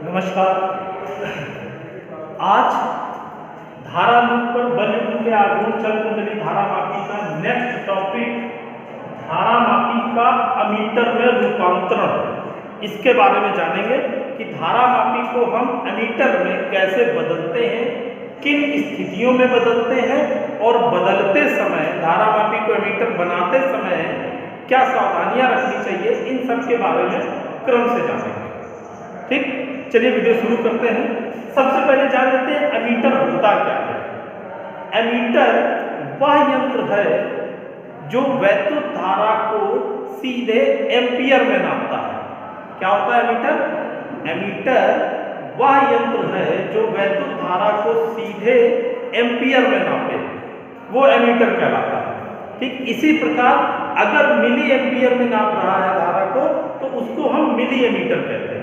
नमस्कार। आज धारा लूप पर बल युग्म के आघूर्ण चल कुंडली धारा मापी का नेक्स्ट टॉपिक धारा मापी का अमीटर में रूपांतरण, इसके बारे में जानेंगे कि धारा मापी को हम अमीटर में कैसे बदलते हैं, किन स्थितियों में बदलते हैं और बदलते समय धारा मापी को अमीटर बनाते समय क्या सावधानियां रखनी चाहिए, इन सब के बारे में क्रम से जानेंगे। ठीक, चलिए वीडियो शुरू करते हैं। सबसे पहले जान लेते हैं एमीटर होता क्या है। एमीटर वह यंत्र है जो वैद्युत धारा को सीधे एम्पियर में नापता है। क्या होता है एमीटर? एमीटर वह यंत्र है जो वैद्युत धारा को सीधे एम्पियर में नापे, वो एमीटर कहलाता है। ठीक, इसी प्रकार अगर मिली एम्पियर में नाप रहा है धारा को तो उसको हम मिली एमीटर कहते हैं।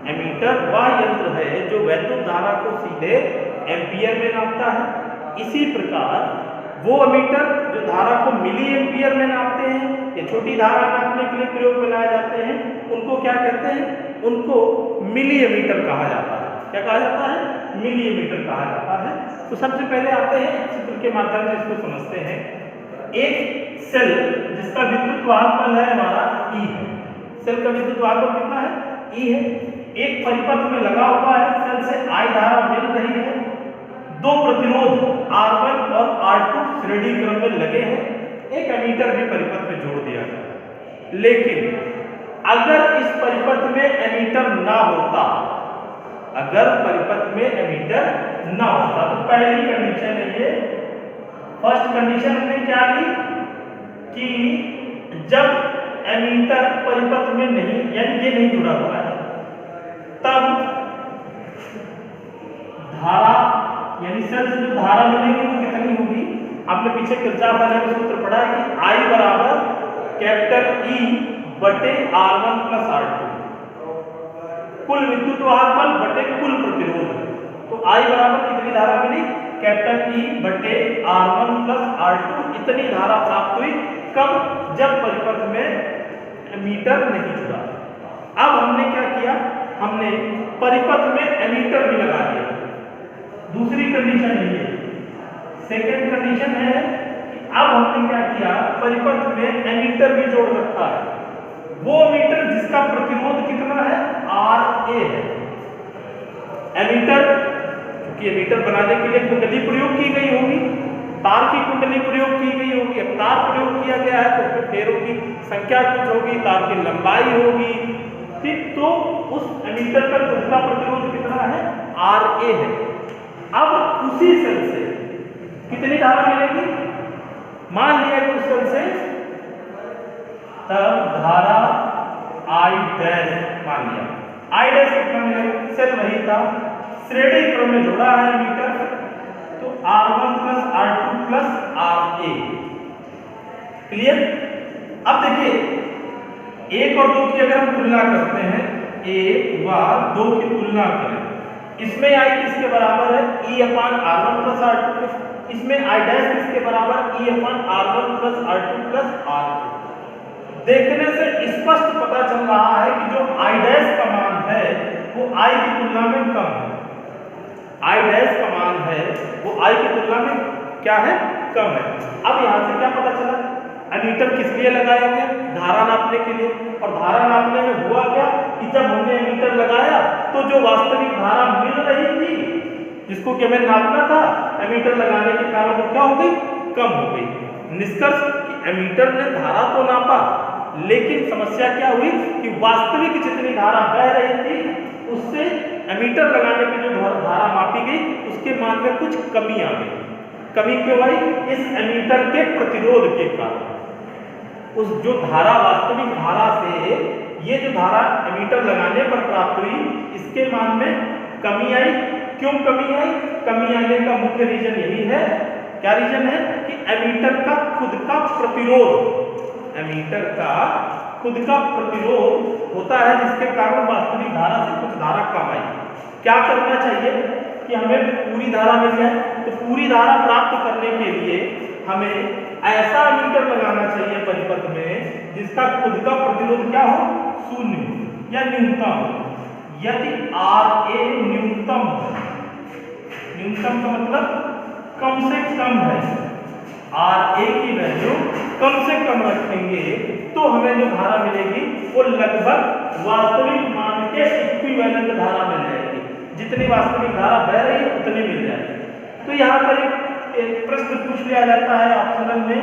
एमीटर वह यंत्र है जो वैद्युत धारा को सीधे एम्पियर में नापता है। इसी प्रकार वो एमीटर जो धारा को मिली एम्पियर में नापते हैं या छोटी धारा नापने के लिए प्रयोग में लाए जाते हैं, उनको क्या कहते हैं? उनको मिली एमीटर कहा जाता है। क्या कहा जाता है? मिली एमीटर कहा जाता है। तो सबसे पहले आते हैं चित्र के माध्यम से इसको समझते हैं। एक सेल जिसका विद्युत वाहक बल है हमारा E है। सेल का विद्युत वाहक बल कितना है? E है। एक परिपथ में लगा हुआ है, सेल से I धारा मिल रही है। दो प्रतिरोध R1 और R2 श्रेणी क्रम में लगे हैं। एक एमीटर भी परिपथ में जोड़ दिया गया। लेकिन अगर इस परिपथ में एमीटर ना होता, अगर परिपथ में एमीटर ना होता तो पहली कंडीशन है ये, फर्स्ट कंडीशन हमने क्या ली कि जब एमीटर परिपथ में नहीं, यानी ये नहीं जुड़ा हुआ है, तब धारा यानी सेल से जो धारा मिलेगी वो कितनी होगी? आपने पीछे किरचॉफ वाले का सूत्र पढ़ा है कि I बराबर कैपिटल E बटे R1 प्लस R2, कुल विद्युत वाहक बल बटे कुल प्रतिरोध। तो I बराबर कितनी धारा मिली? कैपिटल E बटे R1 प्लस R2, इतनी धारा प्राप्त हुई। कब? जब परिपथ में एमीटर नहीं जुड़ा। अब हमने क्या किया? हमने परिपथ में एमीटर भी लगा दिया। दूसरी कंडीशन है ये। सेकेंड कंडीशन है कि अब हमने क्या किया? परिपथ में एमीटर भी जोड़ रखा है। वो एमीटर जिसका प्रतिरोध कितना है? RA है। एमीटर, क्योंकि एमीटर बनाने के लिए कुंडली प्रयोग की गई होगी, तार की कुंडली प्रयोग की गई होगी। अब तार प्रयोग किया गया है तो उसमें फेरों की संख्या कुछ होगी, तार की लंबाई होगी। ठीक, तो उस एमीटर का खुद का प्रतिरोध कितना है? RA है। अब उसी सेल से कितनी धारा मिलेगी? मान लिया कि उस सेल से तब धारा I डैश मान लिया। I डैश कितना मिलेगा? सेल वही था, श्रेणी क्रम में जोड़ा है एमीटर, तो R1 plus R2 plus RA। Clear? अब देखिए, एक और दो की अगर हम तुलना करते हैं, एक व दो की तुलना करें, इसमें I किसके बराबर है? E अपान R1 प्लस R2। इसमें I डैश किसके बराबर? E अपान R1 plus R2 plus R2। देखने से स्पष्ट पता चल रहा है कि जो I डैश का मान है वो I की तुलना में कम है। I डैश का मान है वो I की तुलना में क्या है? कम है। अब यहाँ से क्या पता चला? एमीटर किस लिए लगाया गया? धारा नापने के लिए। और धारा नापने में हुआ क्या कि जब हमने एमीटर लगाया तो जो वास्तविक धारा मिल रही थी, जिसको कि हमें नापना था, एमीटर लगाने के कारण वो क्या हो गई? कम हो गई। निष्कर्ष कि एमीटर ने धारा तो नापा, लेकिन समस्या क्या हुई कि वास्तविक जितनी धारा बह रही थी उससे एमीटर लगाने की जो धारा मापी गई उसके मान में कुछ कमी आ गई। कमी क्यों आई? इस एमीटर के प्रतिरोध के कारण। उस जो धारा, वास्तविक धारा से ये जो धारा एमीटर लगाने पर प्राप्त हुई, इसके मान में कमी आई। क्यों कमी आई? कमी आने का मुख्य रीजन यही है। क्या रीजन है? कि एमीटर का खुद का प्रतिरोध, एमीटर का खुद का प्रतिरोध होता है, जिसके कारण वास्तविक धारा से कुछ धारा कम आई। क्या करना चाहिए कि हमें पूरी धारा मिल जाए? तो पूरी धारा प्राप्त करने के लिए हमें ऐसा एमीटर लगाना चाहिए परिपथ में जिसका खुद का प्रतिरोध क्या हो? शून्य या न्यूनतम हो। यदि RA न्यूनतम है, न्यूनतम का मतलब कम से कम है, RA की वैल्यू कम से कम रखेंगे तो हमें जो धारा मिलेगी वो लगभग वास्तविक मान के इक्विवेलेंट धारा मिल जाएगी। जितनी वास्तविक धारा बह रही है उतनी मिल जाएगी। तो यहाँ पर एक प्रश्न पूछ लिया जाता है ऑप्शनल में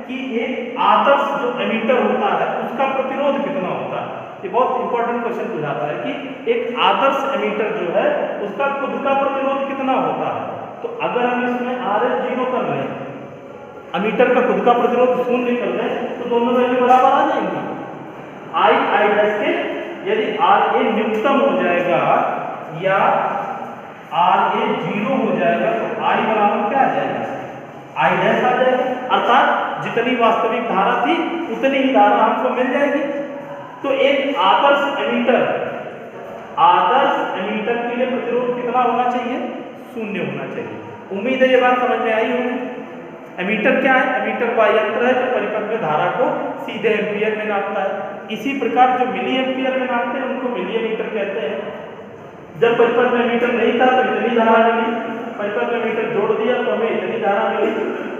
कि एक आदर्श जो एमीटर होता है उसका प्रतिरोध कितना होता है। ये बहुत इंपॉर्टेंट क्वेश्चन पूछाता है कि एक आदर्श एमीटर जो है उसका खुद का प्रतिरोध कितना होता है। तो अगर हम इसमें RS 0 कर लें, एमीटर का खुद का प्रतिरोध 0 कर लें तो दोनों वैल्यू बराबर आ जाएंगी। I के यदि RA न्यूनतम हो जाएगा या RA 0 हो जाएगा तो I बराबर क्या आ जाएगा, I डैश आ जाएगा। अर्थात जितनी वास्तविक धारा थी उतनी ही धारा हमको मिल जाएगी। तो एक आदर्श एमीटर के लिए प्रतिरोध कितना होना चाहिए, 0 होना चाहिए। उम्मीद है ये बात समझ में आई होगी। एमीटर क्या है, एमीटर वह यंत्र है जो परिपथ में धारा को सीधे एम्पियर में नापता है। इसी प्रकार जो मिली एम्पियर में नापते हैं उनको मिली एमीटर कहते हैं। जब परिपथ में एमीटर नहीं था तो इतनी धारा मिली, परिपथ में मीटर जोड़ दिया तो हमें इतनी धारा मिली।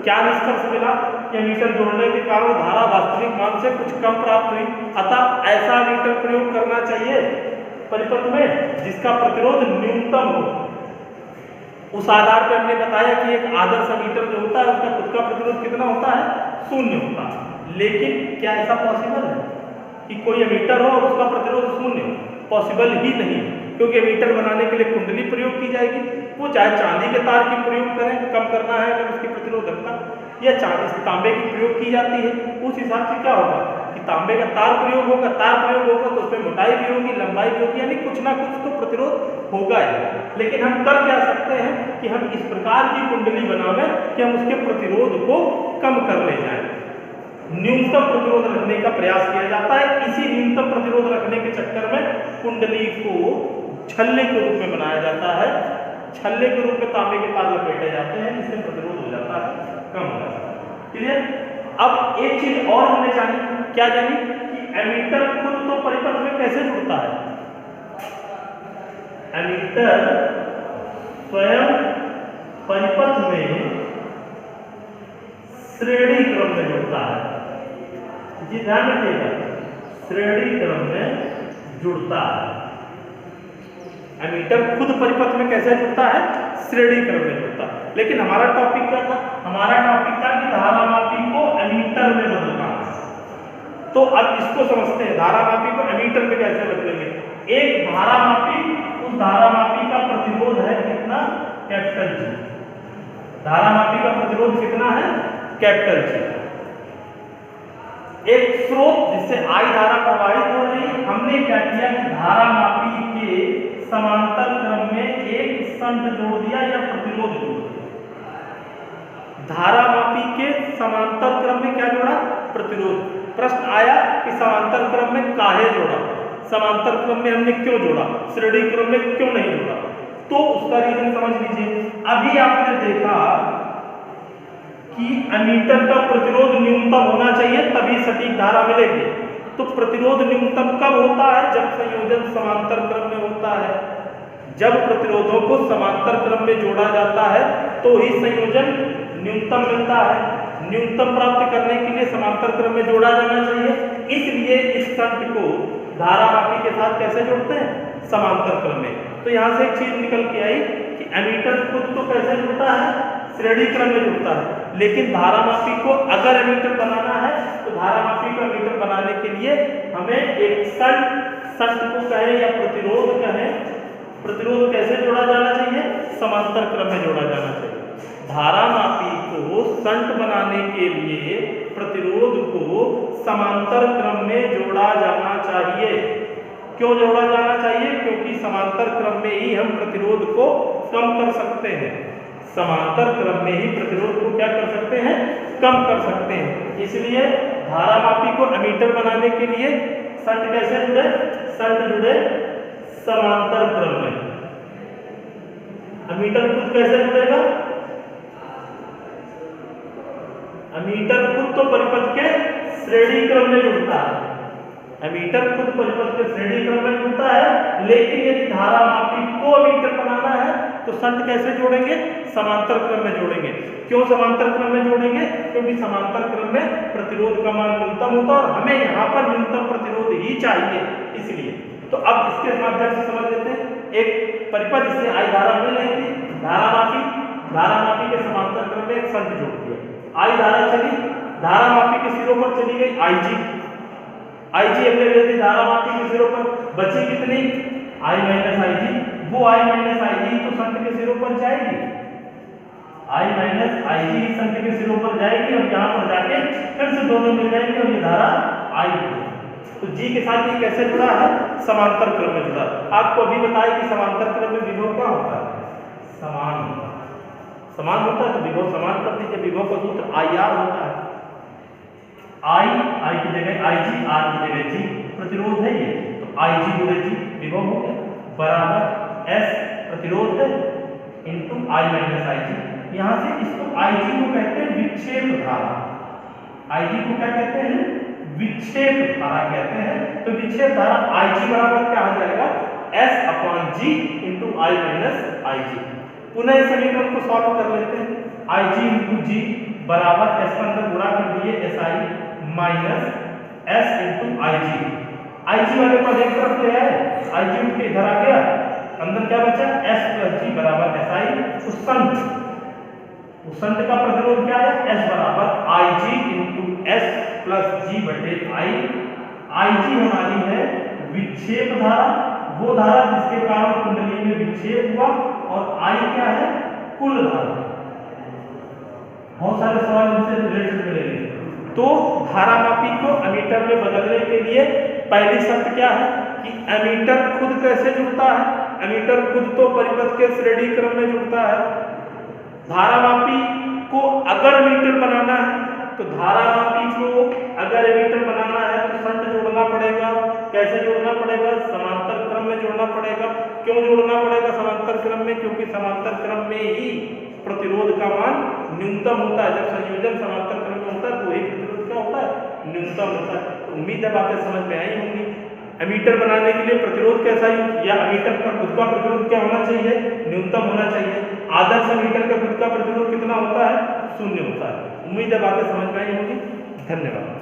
क्या निष्कर्ष मिला कि मीटर जोड़ने के कारण धारा वास्तविक मान से कुछ कम प्राप्त हुई। अतः ऐसा मीटर प्रयोग करना चाहिए परिपथ में जिसका प्रतिरोध न्यूनतम हो। उस आधार पर हमने बताया कि एक आदर्श मीटर जो होता है उसका खुद का प्रतिरोध कितना होता है, 0 होता है। लेकिन क्या ऐसा पॉसिबल है कि कोई एमीटर हो और उसका प्रतिरोध 0 हो? पॉसिबल ही नहीं, क्योंकि एमीटर बनाने के लिए कुंडली प्रयोग की जाएगी। वो चाहे चांदी के तार की प्रयोग करें, कम करना है अगर उसकी प्रतिरोधकता, या तांबे की प्रयोग की जाती है। उस हिसाब से क्या होगा कि तांबे का तार प्रयोग होगा, तो उसमें मोटाई भी होगी, लंबाई भी होगी, यानी कुछ ना कुछ तो प्रतिरोध होगा ही। लेकिन हम कर क्या सकते हैं कि हम इस प्रकार की कुंडली बनावे कि हम उसके प्रतिरोध को कम कर ले जाएं। न्यूनतम प्रतिरोध रखने का प्रयास किया जाता है। इसी न्यूनतम प्रतिरोध रखने के चक्कर में कुंडली को छल्ले के रूप में बनाया जाता है। छल्ले के रूप में तांबे के तार लपेटे जाते हैं, इससे प्रतिरोध हो जाता है, कम हो जाता है। क्लियर? अब एक चीज और हमने जानी, क्या जानी कि एमीटर खुद तो परिपथ में कैसे जुड़ता है। एमीटर स्वयं परिपथ में श्रेणी क्रम में जुड़ता है। जी ध्यान रखिएगा, श्रेणी क्रम में जुड़ता है। एमीटर खुद परिपथ में कैसे जुड़ता है, श्रेणी क्रम में जुड़ता है। लेकिन हमारा टॉपिक क्या था, हमारा टॉपिक था कि धारामापी को एमीटर में बदलना है। तो अब इसको समझते हैं, धारामापी को एमीटर में कैसे बदलेंगे। एक धारामापी, उस धारामापी का प्रतिरोध है कितना, कैपिटल G। धारामापी का प्रतिरोध कितना है, कैपिटल G। एक स्रोत जिससे I धारा प्रवाहित हो रही है, हमने क्या किया कि धारामापी के समांतर क्रम में एक शंट जोड़ दिया या प्रतिरोध जोड़ दिया। धारामापी के समांतर क्रम में क्या जोड़ा, प्रतिरोध। प्रश्न आया कि समांतर क्रम में काहे जोड़ा, समांतर क्रम में हमने क्यों जोड़ा, श्रेणी क्रम में क्यों नहीं जोड़ा। तो उसका रीजन समझ लीजिए। अभी आपने देखा कि एमीटर का प्रतिरोध न्यूनतम होना चाहिए तभी सटीक धारा मिलेगी। तो प्रतिरोध न्यूनतम कब होता है, जब संयोजन समांतर क्रम में होता है। जब प्रतिरोधों को समांतर क्रम में जोड़ा जाता है तो ही संयोजन न्यूनतम मिलता है। न्यूनतम प्राप्त करने के लिए समांतर क्रम में जोड़ा जाना चाहिए। इसलिए इस शंट को धारामापी के साथ कैसे जोड़ते हैं, समांतर क्रम में। तो यहाँ से एक चीज निकल के आई कि एमीटर खुद तो कैसे जुड़ता है, श्रेणी क्रम में जुड़ता है। लेकिन धारामापी को अगर एमीटर बनाना है तो धारामापी को एमीटर बनाने के लिए हमें एक शंट को कहें या प्रतिरोध कहें, प्रतिरोध कैसे जोड़ा जाना चाहिए, समांतर क्रम में जोड़ा जाना चाहिए। धारामापी को शंट बनाने के लिए प्रतिरोध को समांतर क्रम में जोड़ा जाना चाहिए। क्यों जोड़ा जाना चाहिए, क्योंकि समांतर क्रम में ही हम प्रतिरोध को कम कर सकते हैं। समांतर क्रम में ही प्रतिरोध को क्या कर सकते हैं, कम कर सकते हैं। इसलिए धारामापी को एमीटर बनाने के लिए शंट कैसे जुड़े, शंट जुड़े समांतर क्रम में। एमीटर खुद कैसे जुड़ेगा, एमीटर खुद तो परिपथ के श्रेणी क्रम में जुड़ता है। एमीटर खुद परिपथ के श्रेणी क्रम में जुड़ता है, लेकिन यदि धारा मापी को एमीटर बनाना है तो शंट कैसे जोड़ेंगे? समांतर क्रम में जोड़ेंगे। क्यों समांतर क्रम में जोड़ेंगे? क्योंकि समांतर क्रम में प्रतिरोध का मान न्यूनतम होता है और हमें यहाँ पर न्यूनतम प्रतिरोध ही चाहिए, इसलिए। तो अब इसके माध्यम से समझ लेते हैं। एक परिपथ जिससे आई धारा मिल रही थी, धारा मापी के समांतर क्रम में एक शंट जोड़ती है। आई धारा चली, धारा मापी के सिरों पर चली गई IG अवेलेबल थी धारा मापी के सिरों पर, बची कितनी? I minus IG। वो I माइनस IG तो शंट के सिरों पर जाएगी, I माइनस IG शंट के सिरों पर जाएगी और यहाँ पर जाके फिर से दोनों मिल जाएंगे और ये धारा I होगी। तो G के साथ ये कैसे जुड़ा है? समांतर क्रम में जुड़ा। आपको अभी बताया कि समांतर क्रम में विभव क्या होता है? समान होता है, तो विभव समान कर दीजिए। विभव का सूत्र IR होता है। I की जगह IG, R की जगह G, प्रतिरोध है ये, तो IG गुणे G विभव हो गया, बराबर S प्रतिरोध है इंटू I माइनस IG। यहाँ से इसको IG को कहते हैं विक्षेप धारा। IG को क्या कहते हैं? विक्षेप धारा कहते हैं। तो विक्षेप धारा IG बराबर क्या आ जाएगा? S upon G into I minus IG। पुनः इस समीकरण को सॉल्व कर लेते हैं। IG इंटू G बराबर S का अंदर गुणा कर दिए SI minus S into IG वाले पद एक तरफ ले आए, IG उठ के इधर आ गया, अंदर क्या बचा? S प्लस G बराबर SI। उस शंट का प्रतिरोध क्या है? S बराबर IG into S plus G बटे I। IG हमारी है विक्षेप धारा, वो धारा जिसके कारण कुंडली में विक्षेप हुआ, और I क्या है? कुल धारा। बहुत सारे सवाल इनसे रिलेटेड मिलेंगे। तो धारा मापी को एमीटर में बदलने के लिए पहली शर्त क्या है कि एमीटर खुद कैसे जुड़ता है? एमीटर खुद तो परिपथ के श्रेणी क्रम में जुड़ता है। धारा मापी को अगर एमीटर बनाना है तो शंट जोड़ना पड़ेगा। कैसे जोड़ना पड़ेगा? समांतर क्रम में जोड़ना पड़ेगा। क्यों जोड़ना पड़ेगा समांतर क्रम में? क्योंकि समांतर क्रम में ही प्रतिरोध का मान न्यूनतम होता है। जब संयोजन समांतर क्रम में होता है तो ही प्रतिरोध क्या होता है? न्यूनतम होता है। तो उम्मीद है बातें समझ में आई होंगी। एमीटर बनाने के लिए प्रतिरोध कैसा या एमीटर का खुद का प्रतिरोध क्या होना चाहिए? न्यूनतम होना चाहिए। आदर्श एमीटर का खुद का प्रतिरोध कितना होता है? 0 होता है। उम्मीद है बातें समझ में आई होंगी। धन्यवाद।